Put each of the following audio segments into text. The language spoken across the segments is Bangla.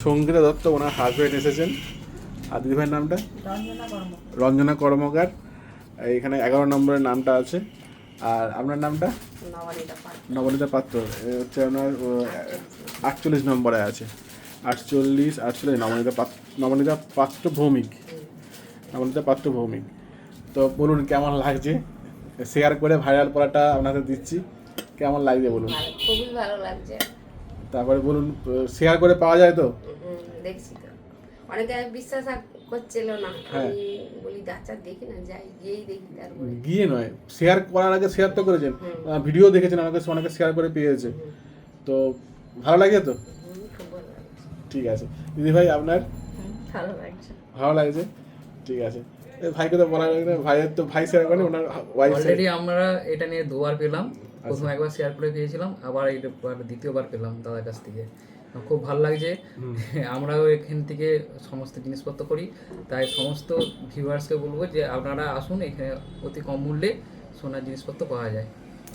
সঙ্গীতা দত্ত ওনার হাজব্যান্ড এসেছেন। আর দিদিভাইয়ের নামটা রঞ্জনা কর্মকার। এখানে 11 নম্বরের নামটা আছে। আর আপনার নামটা নবনীতা পাত্র। হচ্ছে আপনার 48 নম্বরে আছে। 48 নবনীতা পাত্র ভৌমিক। নবনীতা পাত্র ভৌমিক। তো বলুন কেমন লাগছে? শেয়ার করে ভাইরাল করাটা আপনাদের দিচ্ছি, কেমন লাগছে বলুন? খুবই ভালো লাগছে। তারপরে বলুন, শেয়ার করে পাওয়া যায় তো? দেখছি তো, অনেকে বিশ্বাস করছিল না। হ্যাঁ। আমি বলি আচ্ছা দেখি না, যাই গিয়েই দেখি। তারপরে গিয়ে নয়, শেয়ার করার আগে শেয়ার তো করেছেন, ভিডিও দেখেছেন, অনেকে শেয়ার করে পেয়েছে। তো ভালো লাগে তো? খুব ভালো লাগছে। ঠিক আছে দিদি ভাই, আপনার ভালো লাগছে। ভালো লাগছে? ঠিক আছে। ভাইকে তো বলা লাগে না, ভাইয়ের তো ভাই শেয়ার করেন, ওনার ওয়াইফ অলরেডি আমরা এটা নিয়ে দুবার পেলাম। প্রথম একবার শেয়ার করে পেয়েছিলাম, আবার এটা দ্বিতীয়বার পেলাম দাদার কাছ থেকে। খুব ভালো লাগছে। আমরাও এখান থেকে সমস্ত জিনিসপত্র করি, তাই সমস্ত ভিউয়ার্সকে বলবো যে আপনারা আসুন, এখানে অতি কম মূল্যে সোনার জিনিসপত্র পাওয়া যায়।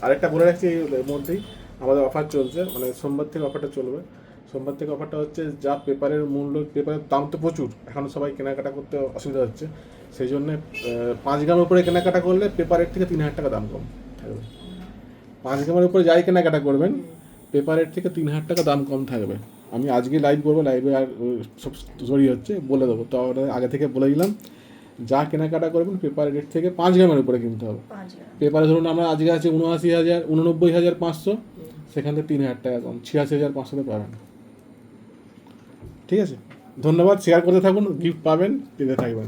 আরেকটা বলে রাখছি, এর মধ্যেই আমাদের অফার চলছে, মানে সোমবার থেকে অফারটা চলবে। সোমবার থেকে অফারটা হচ্ছে, যা পেপারের মূল্য, পেপারের দাম তো প্রচুর, এখন সবাই কেনাকাটা করতে অসুবিধা হচ্ছে, সেই জন্যে 5 গ্রামের উপরে কেনাকাটা করলে পেপারের থেকে 3000 টাকা দাম কম থাকবে। 5 গ্রামের উপরে যাই কেনাকাটা করবেন, পেপারের থেকে 3000 টাকা দাম কম থাকবে। আমি আজকে লাইভ করবো, লাইভে আর সব জড়িয়ে হচ্ছে, বলে দেবো। তো আগে থেকে বলে দিলাম, যা কেনাকাটা করবেন পেপার রেট থেকে 5 গ্রামের উপরে কিনতে হবে। পেপারে ধরুন আমরা আজকে আছে 89,500, সেখান থেকে 3000 টাকা কম, 86,500 পাবেন। ঠিক আছে, ধন্যবাদ। শেয়ার করতে থাকুন, গিফট পাবেন, পেতে থাকবেন।